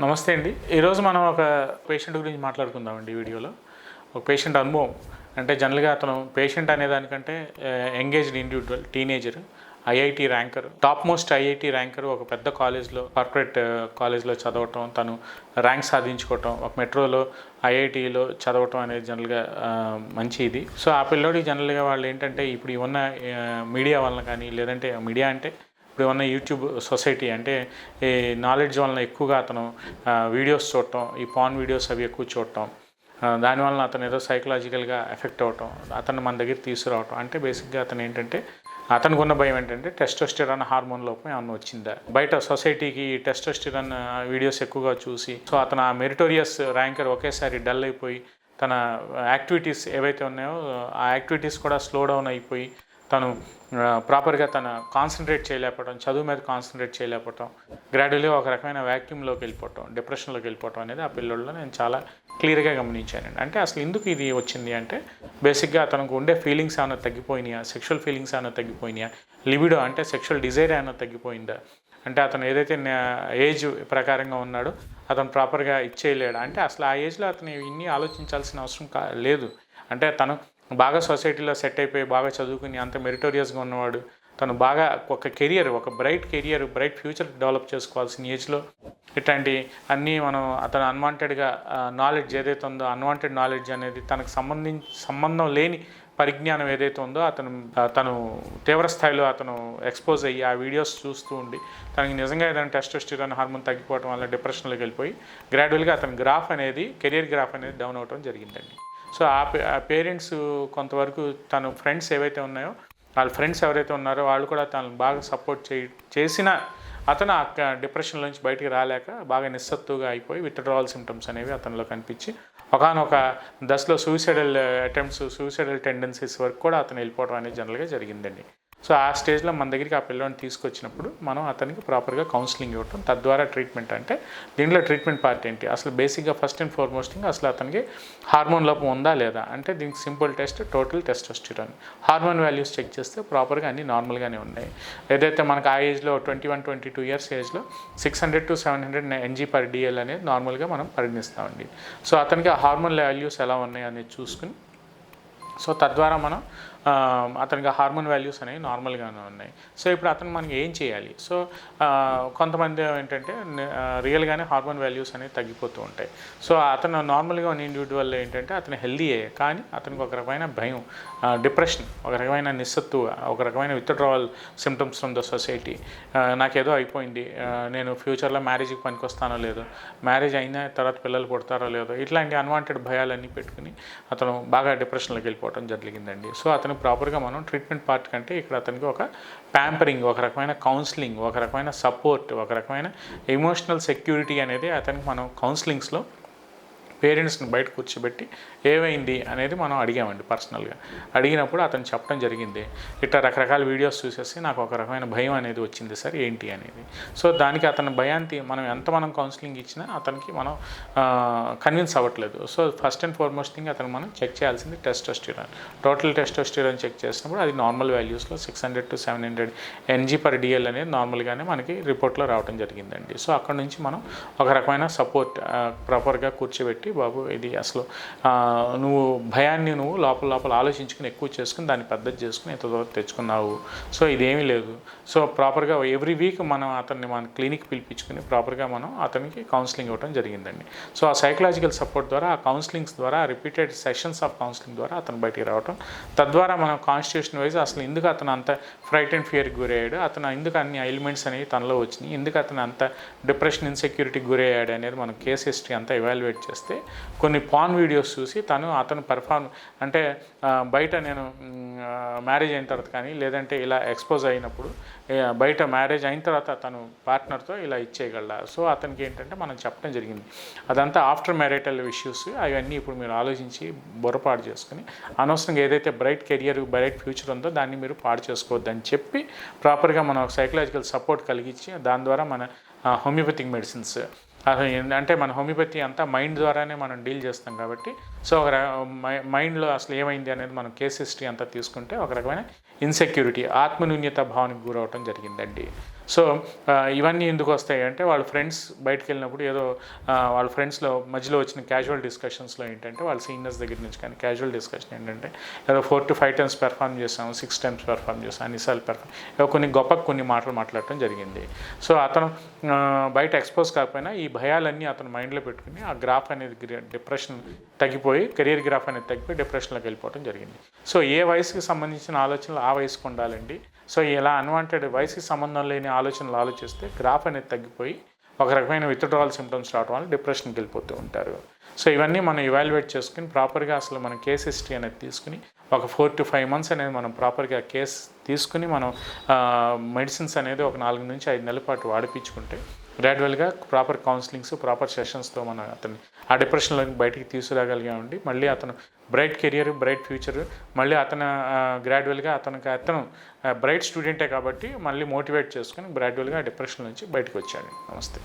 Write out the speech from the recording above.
నమస్తే అండి. ఈరోజు మనం ఒక పేషెంట్ గురించి మాట్లాడుకుందామండి ఈ వీడియోలో. ఒక పేషెంట్ అనుభవం అంటే జనరల్‌గా అతను పేషెంట్ అనే దానికంటే engaged individual, teenager, IIT ranker, top most IIT ranker, ఒక పెద్ద కాలేజ్‌లో, కార్పొరేట్ కాలేజ్‌లో చదవటం, తను ర్యాంక్ సాధించుకోవటం, ఒక మెట్రోలో ఐఐటీలో చదవటం అనేది జనరల్‌గా మంచి ఇది. సో ఆ పిల్లోడికి జనరల్‌గా వాళ్ళు ఏంటంటే ఇప్పుడు ఉన్న మీడియా వలన కానీ, లేదంటే మీడియా అంటే ఇప్పుడు ఉన్న యూట్యూబ్ సొసైటీ అంటే ఈ నాలెడ్జ్ వలన ఎక్కువగా అతను వీడియోస్ చూడటం, ఈ పాన్ వీడియోస్ అవి ఎక్కువ చూడటం, దానివలన అతను ఏదో సైకలాజికల్గా ఎఫెక్ట్ అవ్వటం, అతను మన దగ్గర తీసుకురావటం. అంటే బేసిక్గా అతను ఏంటంటే అతనికి ఉన్న భయం ఏంటంటే టెస్టోస్టెరాన్ హార్మోన్ లోపం ఏమన్నా వచ్చిందా, బయట సొసైటీకి టెస్టోస్టెరాన్ వీడియోస్ ఎక్కువగా చూసి సో అతను ఆ మెరిటోరియస్ ర్యాంకర్ ఒకేసారి డల్ అయిపోయి తన యాక్టివిటీస్ ఏవైతే ఉన్నాయో ఆ యాక్టివిటీస్ కూడా స్లో డౌన్ అయిపోయి తను ప్రాపర్గా తన కాన్సన్ట్రేట్ చేయలేకపోవడం, చదువు మీద కాన్సన్ట్రేట్ చేయలేకపోవటం, గ్రాడ్యువల్గా ఒక రకమైన వ్యాక్యూమ్లోకి వెళ్ళిపోవటం, డిప్రెషన్లోకి వెళ్ళిపోవటం అనేది ఆ పిల్లల్లో నేను చాలా క్లియర్గా గమనించానండి. అంటే అసలు ఎందుకు ఇది వచ్చింది అంటే బేసిక్గా అతనికి ఉండే ఫీలింగ్స్ ఏమైనా తగ్గిపోయినాయా, సెక్షువల్ ఫీలింగ్స్ ఏమైనా తగ్గిపోయినాయా, లిబిడో అంటే సెక్షువల్ డిజైర్ ఏమైనా తగ్గిపోయిందా, అంటే అతను ఏదైతే ఏజ్ ప్రకారంగా ఉన్నాడో అతను ప్రాపర్గా ఇచ్చేయలేడు. అంటే అసలు ఆ ఏజ్లో అతను ఇన్ని ఆలోచించాల్సిన అవసరం లేదు. అంటే తను బాగా సొసైటీలో సెట్ అయిపోయి బాగా చదువుకుని అంత మెరిటోరియస్గా ఉన్నవాడు, తను బాగా ఒక కెరియర్, ఒక బ్రైట్ ఫ్యూచర్ డెవలప్ చేసుకోవాల్సిన ఏజ్లో ఇట్లాంటి అన్నీ మనం అతను అన్వాంటెడ్గా నాలెడ్జ్ ఏదైతే ఉందో అన్వాంటెడ్ నాలెడ్జ్ అనేది తనకు సంబంధం లేని పరిజ్ఞానం ఏదైతే ఉందో తను తీవ్ర స్థాయిలో అతను ఎక్స్పోజ్ అయ్యి ఆ వీడియోస్ చూస్తూ ఉండి తనకి నిజంగా ఏదైనా టెస్టోస్టెరాన్ హార్మోన్ తగ్గిపోవడం వల్ల డిప్రెషన్లోకి వెళ్ళిపోయి గ్రాడ్యువల్గా అతని కెరియర్ గ్రాఫ్ అనేది డౌన్ అవ్వడం జరిగిందండి. సో ఆ పేరెంట్స్ కొంతవరకు తన ఫ్రెండ్స్ ఏవైతే ఉన్నాయో వాళ్ళ ఫ్రెండ్స్ ఎవరైతే ఉన్నారో వాళ్ళు కూడా తనను బాగా సపోర్ట్ చేసిన అతను ఆ డిప్రెషన్ నుంచి బయటికి రాలేక బాగా నిస్సత్తుగా అయిపోయి విత్డ్రావల్ సిమ్టమ్స్ అనేవి అతనిలో కనిపించి ఒకానొక దశలో సూసైడల్ టెండెన్సీస్ వరకు కూడా అతను వెళ్ళిపోవడం అనేది జనరల్గా జరిగిందండి. సో ఆ స్టేజ్లో మన దగ్గరికి ఆ పిల్లని తీసుకొచ్చినప్పుడు మనం అతనికి ప్రాపర్గా కౌన్సిలింగ్ ఇవ్వటం, తద్వారా ట్రీట్మెంట్. అంటే దీంట్లో ట్రీట్మెంట్ పార్ట్ ఏంటి, అసలు బేసిక్గా ఫస్ట్ అండ్ ఫార్మోస్ట్ అసలు అతనికి హార్మోన్ లోపం ఉందా లేదా అంటే దీనికి simple test total testosterone hormone values check చేస్తే ప్రాపర్గా అన్నీ నార్మల్గానే ఉన్నాయి. ఏదైతే మనకు ఆ ఏజ్లో 21-22 ఇయర్స్ ఏజ్లో 600 to 700 ng/dl అనేది నార్మల్గా మనం పరిగణిస్తామండి. సో అతనికి ఆ హార్మోన్ వాల్యూస్ ఎలా ఉన్నాయి అనేది చూసుకుని సో తద్వారా మనం అతనికి హార్మోన్ వాల్యూస్ అనేవి నార్మల్గానే ఉన్నాయి. సో ఇప్పుడు అతను మనకి ఏం చేయాలి, సో కొంతమంది ఏంటంటే రియల్గానే హార్మోన్ వాల్యూస్ అనేవి తగ్గిపోతూ ఉంటాయి. సో అతను నార్మల్గా ఉన్న ఇండివిజువల్ ఏంటంటే అతను హెల్దీయే, కానీ అతనికి ఒక రకమైన భయం, డిప్రెషన్, ఒక రకమైన నిస్సత్తు, ఒక రకమైన withdrawal symptoms from the society. నాకేదో అయిపోయింది, నేను ఫ్యూచర్లో మ్యారేజ్కి పనికొస్తానో లేదో, మ్యారేజ్ అయిన తర్వాత పిల్లలు పుడతారో లేదో, ఇట్లాంటి అన్వాంటెడ్ భయాలన్నీ పెట్టుకుని అతను బాగా డిప్రెషన్లోకి వెళ్ళిపోవడం జరిగిందండి. సో అతను ప్రాపర్గా మనం ట్రీట్మెంట్ పార్ట్ కంటే ఇక్కడ అతనికి ఒక ప్యాంపరింగ్, ఒక రకమైన కౌన్సిలింగ్, ఒక రకమైన సపోర్ట్, ఒక రకమైన ఎమోషనల్ సెక్యూరిటీ అనేది అతనికి మనం కౌన్సిలింగ్స్లో పేరెంట్స్ని బయట కూర్చోబెట్టి ఏమైంది అనేది మనం అడిగామండి. పర్సనల్గా అడిగినప్పుడు అతను చెప్పడం జరిగింది, ఇట్లా రకరకాల వీడియోస్ చూసేసి నాకు ఒక రకమైన భయం అనేది వచ్చింది సార్, ఏంటి అనేది. సో దానికి అతని భయాన్ని మనం కౌన్సిలింగ్ ఇచ్చినా అతనికి మనం కన్విన్స్ అవ్వట్లేదు. So first and foremost thing అతను మనం చెక్ చేయాల్సింది టెస్టోస్టెరాన్. టోటల్ టెస్టోస్టెరాన్ చెక్ చేసినప్పుడు అది నార్మల్ వాల్యూస్లో 600 to 700 ng/dl అనేది నార్మల్గానే మనకి రిపోర్ట్లో రావడం జరిగిందండి. సో అక్కడ నుంచి మనం ఒక రకమైన సపోర్ట్ ప్రాపర్గా కూర్చోబెట్టి, బాబు ఇది అసలు నువ్వు భయాన్ని లోపల ఆలోచించుకుని ఎక్కువ చేసుకుని దాన్ని పెద్దది చేసుకుని ఎంత దూరం తెచ్చుకున్నావు, సో ఇదేమీ లేదు. సో ప్రాపర్గా ఎవ్రీ వీక్ మనం అతన్ని మన క్లినిక్ పిలిపించుకుని ప్రాపర్గా మనం అతనికి కౌన్సిలింగ్ ఇవ్వడం జరిగిందండి. సో ఆ సైకలాజికల్ సపోర్ట్ ద్వారా, ఆ కౌన్సిలింగ్స్ ద్వారా, రిపీటెడ్ సెషన్స్ ఆఫ్ కౌన్సిలింగ్ ద్వారా అతను బయటికి రావడం, తద్వారా మనం కాన్స్టిట్యూషన్ వైజ్ అసలు ఎందుకు అతను అంత ఫ్రైట్ అండ్ ఫియర్కి గురయ్యాడు, అతను ఎందుకు అన్ని ఎలిమెంట్స్ అనేవి తనలో వచ్చినాయి, ఎందుకు అతను అంత డిప్రెషన్, ఇన్సెక్యూరిటీకి గురయ్యాడు అనేది మనం కేస్ హిస్టరీ అంతా ఎవాల్యుయేట్ చేస్తే కొన్ని పాన్ వీడియోస్ చూసి అతను అంటే బయట నేను మ్యారేజ్ అయిన తర్వాత కానీ, లేదంటే ఇలా ఎక్స్పోజ్ అయినప్పుడు బయట మ్యారేజ్ అయిన తర్వాత తను పార్ట్నర్తో ఇలా ఇచ్చేయగలరా. సో అతనికి ఏంటంటే మనం చెప్పడం జరిగింది, అదంతా ఆఫ్టర్ మ్యారిటల్ ఇష్యూస్, అవన్నీ ఇప్పుడు మీరు ఆలోచించి బుర్రపాటు చేసుకుని అనవసరంగా ఏదైతే బ్రైట్ ఫ్యూచర్ ఉందో దాన్ని మీరు పాడు చేసుకోవద్దని చెప్పి ప్రాపర్గా మనం సైకలాజికల్ సపోర్ట్ కలిగించి దాని ద్వారా మన హోమియోపతిక్ మెడిసిన్స్ అంటే మన హోమియోపతి అంతా మైండ్ ద్వారానే మనం డీల్ చేస్తాం కాబట్టి, సో ఒక మైండ్లో అసలు ఏమైంది అనేది మనం కేస్ హిస్టరీ అంతా తీసుకుంటే ఒక రకమైన ఇన్సెక్యూరిటీ, ఆత్మన్యూన్యత భావానికి గురవటం జరిగిందండి. సో ఇవన్నీ ఎందుకు వస్తాయి అంటే వాళ్ళ ఫ్రెండ్స్ బయటకు వెళ్ళినప్పుడు ఏదో వాళ్ళ ఫ్రెండ్స్లో మధ్యలో వచ్చిన క్యాజువల్ డిస్కషన్స్లో ఏంటంటే వాళ్ళ సీనియర్స్ దగ్గర నుంచి కానీ క్యాజువల్ డిస్కషన్ ఏంటంటే ఏదో 4 to 5 times పెర్ఫామ్ చేసాము, 6 times పెర్ఫామ్ చేసాము, అన్నిసార్లు పెర్ఫామ్ ఏదో కొన్ని మాటలు మాట్లాడటం జరిగింది. సో అతను బయట ఎక్స్పోజ్ కాకపోయినా ఈ భయాలన్నీ అతను మైండ్లో పెట్టుకుని ఆ గ్రాఫ్ అనేది డిప్రెషన్ తగ్గిపోయి కెరియర్ గ్రాఫ్ అనేది తగ్గిపోయి డిప్రెషన్లోకి వెళ్ళిపోవడం జరిగింది. సో ఏ వయసుకి సంబంధించిన ఆలోచనలు ఆ వయసుకు ఉండాలండి. సో ఇలా అన్వాంటెడ్ వయసుకి సంబంధం లేని ఆలోచనలు ఆలోచిస్తే గ్రాఫ్ అనేది తగ్గిపోయి ఒక రకమైన విత్డ్రావల్ సిమ్టమ్స్ రావడం వల్ల డిప్రెషన్కి వెళ్ళిపోతూ ఉంటారు. సో ఇవన్నీ మనం ఇవాల్యుయేట్ చేసుకుని ప్రాపర్గా అసలు మనం కేస్ హిస్టరీ అనేది తీసుకుని ఒక 4 to 5 months అనేది మనం ప్రాపర్గా కేస్ తీసుకుని మనం మెడిసిన్స్ అనేది ఒక 4 నుంచి 5 నెలల పాటు వాడిపించుకుంటే గ్రాడ్యువల్గా ప్రాపర్ కౌన్సిలింగ్స్, ప్రాపర్ సెషన్స్తో మనం అతన్ని ఆ డిప్రెషన్లోకి బయటికి తీసుకురాగలిగామండి. మళ్ళీ అతను బ్రైట్ కెరియర్, బ్రైట్ ఫ్యూచర్, మళ్ళీ అతను గ్రాడ్యువల్గా అతను బ్రైట్ స్టూడెంటే కాబట్టి మళ్ళీ మోటివేట్ చేసుకుని గ్రాడ్యువల్గా డిప్రెషన్ నుంచి బయటకు వచ్చాడు. నమస్తే.